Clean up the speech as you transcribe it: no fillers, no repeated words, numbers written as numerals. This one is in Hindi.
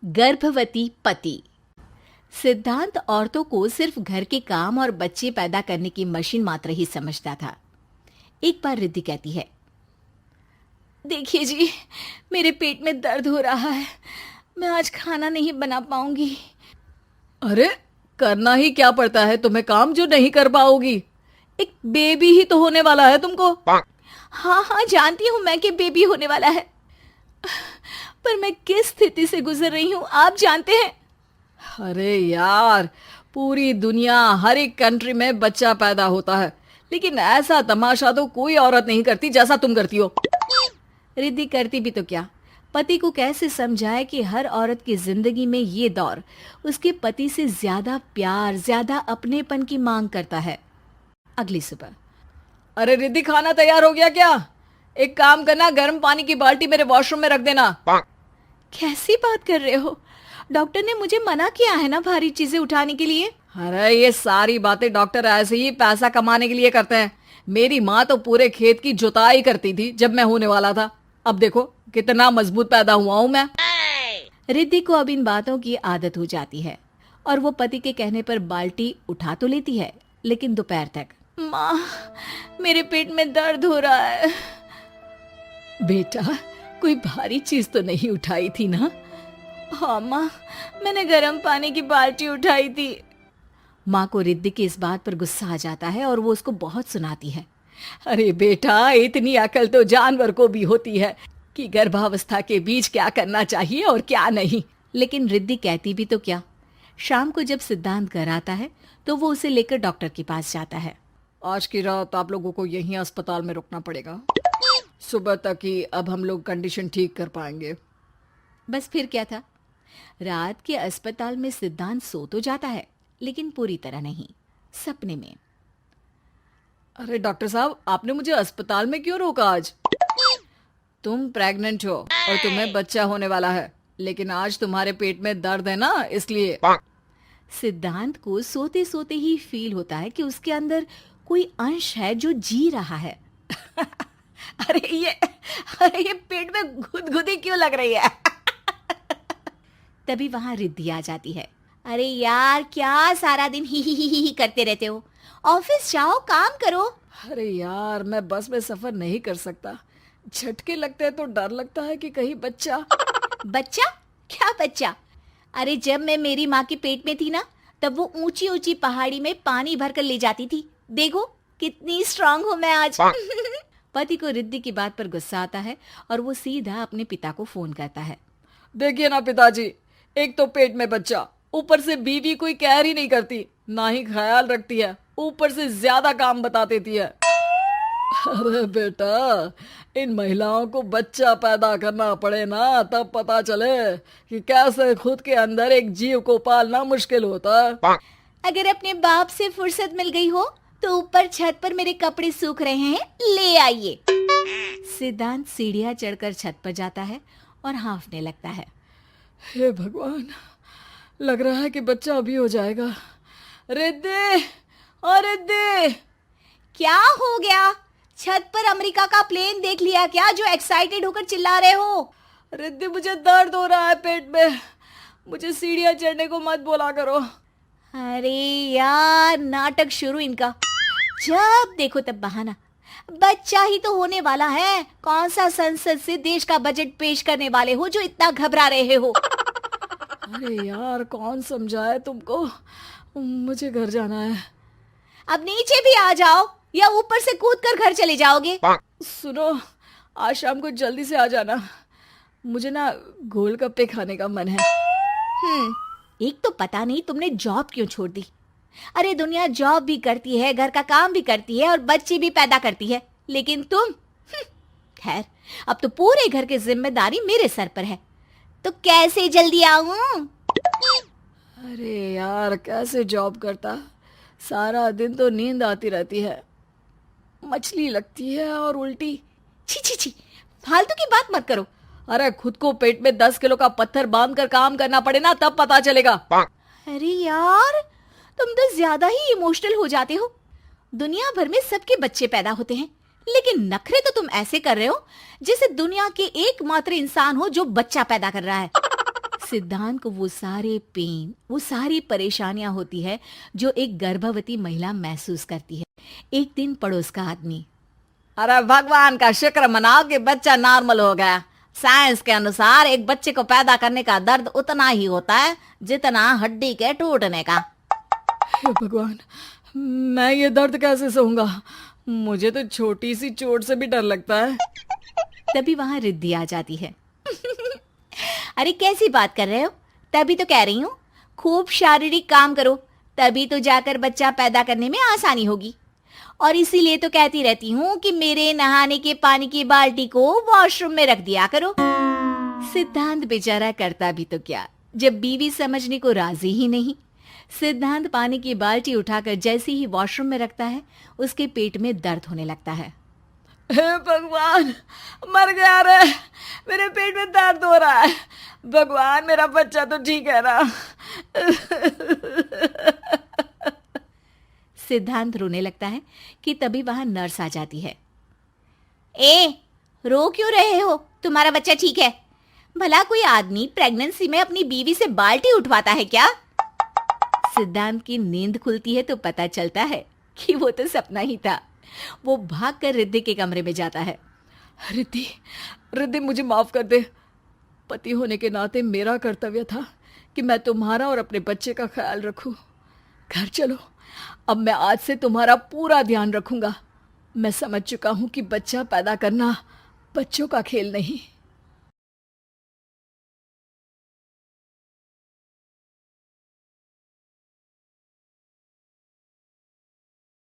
गर्भवती पति। सिद्धांत औरतों को सिर्फ घर के काम और बच्चे पैदा करने की मशीन मात्र ही समझता था। एक बार रिद्धि कहती है, देखिए जी, मेरे पेट में दर्द हो रहा है, मैं आज खाना नहीं बना पाऊंगी। अरे करना ही क्या पड़ता है तुम्हें काम जो नहीं कर पाओगी? एक बेबी ही तो होने वाला है तुमको। हाँ हाँ, जानती हूँ मैं कि बेबी होने वाला है, पर मैं किस स्थिति से गुजर रही हूँ आप जानते हैं। अरे यार, पूरी दुनिया हर एक कंट्री में बच्चा पैदा होता है, लेकिन ऐसा तमाशा तो कोई औरत नहीं करती जैसा तुम करती हो। रिद्धि करती भी तो क्या, पति को कैसे समझाए कि हर औरत की जिंदगी में ये दौर उसके पति से ज्यादा प्यार, ज्यादा अपनेपन की मांग करता है। अगली सुबह, अरे रिद्धि, खाना तैयार हो गया क्या? एक काम करना, गर्म पानी की बाल्टी मेरे वॉशरूम में रख देना। कैसी बात कर रहे हो? डॉक्टर ने मुझे मना किया है ना भारी चीजें उठाने के लिए। अरे ये सारी बातें डॉक्टर ऐसे ही पैसा कमाने के लिए करते हैं। मेरी माँ तो पूरे खेत की जुताई करती थी जब मैं होने वाला था। अब देखो कितना मजबूत पैदा हुआ हूँ मैं। रिद्धि को अब इन बातों की आदत हो जाती है और वो पति के कहने पर बाल्टी उठा तो लेती है, लेकिन दोपहर तक। माँ, मेरे पेट में दर्द हो रहा है। बेटा, कोई भारी चीज तो नहीं उठाई थी ना? हाँ माँ, मैंने गर्म पानी की बाल्टी उठाई थी। माँ को रिद्धि की इस बात पर गुस्सा आ जाता है और वो उसको बहुत सुनाती है। अरे बेटा, इतनी अकल तो जानवर को भी होती है कि गर्भावस्था के बीच क्या करना चाहिए और क्या नहीं। लेकिन रिद्धि कहती भी तो क्या। शाम को जब सिद्धांत घर आता है तो वो उसे लेकर डॉक्टर के पास जाता है। आज की रात आप लोगों को यहीं अस्पताल में रुकना पड़ेगा, सुबह तक ही अब हम लोग कंडीशन ठीक कर पाएंगे। बस फिर क्या था, रात के अस्पताल में सिद्धांत सो तो जाता है, लेकिन पूरी तरह नहीं, सपने में। अरे डॉक्टर साहब, आपने मुझे अस्पताल में क्यों रोका आज? तुम प्रेग्नेंट हो और तुम्हें बच्चा होने वाला है, लेकिन आज तुम्हारे पेट में दर्द है ना, इसलिए। सिद्धांत को सोते सोते ही फील होता है कि उसके अंदर कोई अंश है जो जी रहा है। अरे ये पेट में गुदगुदी क्यों लग रही है? तभी वहां रिद्धि आ जाती है। अरे यार, क्या सारा दिन ही करते रहते हो? ऑफिस जाओ, काम करो। अरे यार, मैं बस में सफर नहीं कर सकता। झटके लगते हैं तो डर लगता है कि कहीं बच्चा। बच्चा? क्या बच्चा? अरे जब मैं मेरी माँ के पेट में थी ना, तब वो ऊंची ऊंची पहाड़ी में पानी भरकर ले जाती थी। देखो कितनी स्ट्रांग हूँ मैं आज। पति को रिद्धि की बात पर गुस्सा आता है और वो सीधा अपने पिता को फोन करता है। देखिए ना पिताजी, एक तो पेट में बच्चा, ऊपर से बीवी कोई केयर ही नहीं करती, ना ही ख्याल रखती है, ऊपर से ज्यादा काम बता देती है। अरे बेटा, इन महिलाओं को बच्चा पैदा करना पड़े ना, तब पता चले कि कैसे खुद के अंदर एक जीव को पालना मुश्किल होता है। अगर अपने बाप से फुर्सत मिल गई हो तो ऊपर छत पर मेरे कपड़े सूख रहे हैं, ले आइए। सिद्धांत सीढ़ियां चढ़कर छत पर जाता है और हांफने लगता है। हे भगवान, लग रहा है कि बच्चा अभी हो जाएगा। रिद्धि, ओ रिद्धि! क्या हो गया? छत पर अमेरिका का प्लेन देख लिया क्या जो एक्साइटेड होकर चिल्ला रहे हो? रिद्धि, मुझे दर्द हो रहा है पेट में, मुझे सीढ़ियां चढ़ने को मत बोला करो। अरे यार, नाटक शुरू इनका। जब देखो तब बहाना। बच्चा ही तो होने वाला है, कौन सा संसद से देश का बजट पेश करने वाले हो जो इतना घबरा रहे हो? अरे यार, कौन समझाए तुमको, मुझे घर जाना है। अब नीचे भी आ जाओ या ऊपर से कूदकर घर चले जाओगे? सुनो, आज शाम को जल्दी से आ जाना, मुझे ना गोलगप्पे खाने का मन है। एक तो पता नहीं तुमने जॉब क्यों छोड़ दी। अरे दुनिया जॉब भी करती है, घर का काम भी करती है और बच्चे भी पैदा करती है, लेकिन तुम खैर, अब तो पूरे घर की जिम्मेदारी मेरे सर पर है, तो कैसे जल्दी आऊं? अरे यार, कैसे जॉब करता, सारा दिन तो नींद आती रहती है, मछली लगती है और उल्टी। छी छी छी, फालतू की बात मत करो। अरे खुद को पेट में 10 किलो का पत्थर बांध कर काम करना पड़े ना, तब पता चलेगा। अरे यार, तुम तो ज्यादा ही इमोशनल हो जाते हो। दुनिया भर में सबके बच्चे पैदा होते हैं, लेकिन नखरे तो तुम ऐसे कर रहे हो जैसे दुनिया के एकमात्र इंसान हो जो बच्चा पैदा कर रहा है। सिद्धांत को वो सारे पेन, वो सारी परेशानियां होती है जो एक गर्भवती महिला महसूस करती है। एक दिन पड़ोस का आदमी, अरे भगवान का शुक्र मनाओ कि बच्चा नॉर्मल हो गया। साइंस के अनुसार एक बच्चे को पैदा करने का दर्द उतना ही होता है जितना हड्डी के टूटने का। हे भगवान, मैं ये दर्द कैसे सहूंगा? मुझे तो छोटी सी चोट से भी डर लगता है। तभी वहां रिद्धि आ जाती है। अरे कैसी बात कर रहे हो? तभी तो कह रही हूँ, खूब शारीरिक काम करो, तभी तो जाकर बच्चा पैदा करने में आसानी होगी। और इसीलिए तो कहती रहती हूँ कि मेरे नहाने के पानी की बाल्टी को वॉशरूम में रख दिया करो। सिद्धांत बेचारा करता भी तो क्या, जब बीवी समझने को राजी ही नहीं। सिद्धांत पानी की बाल्टी उठाकर जैसे ही वॉशरूम में रखता है, उसके पेट में दर्द होने लगता है। हे भगवान, मर गया रे, मेरे पेट में दर्द हो रहा है। भगवान, मेरा बच्चा तो ठीक है ना? सिद्धांत रोने लगता है कि तभी वहां नर्स आ जाती है। ए, रो क्यों रहे हो? तुम्हारा बच्चा ठीक है। भला कोई आदमी प्रेगनेंसी में अपनी बीवी से बाल्टी उठवाता है क्या? सिद्धांत की नींद खुलती है तो पता चलता है कि वो तो सपना ही था। वो भागकर रिद्धि के कमरे में जाता है। रिद्धि, रिद्धि, मुझे माफ कर दे। पति होने के नाते मेरा कर्तव्य था कि मैं तुम्हारा और अपने बच्चे का ख्याल रखूं। घर चलो, अब मैं आज से तुम्हारा पूरा ध्यान रखूंगा। मैं समझ चुका हूं कि बच्चा पैदा करना बच्चों का खेल नहीं।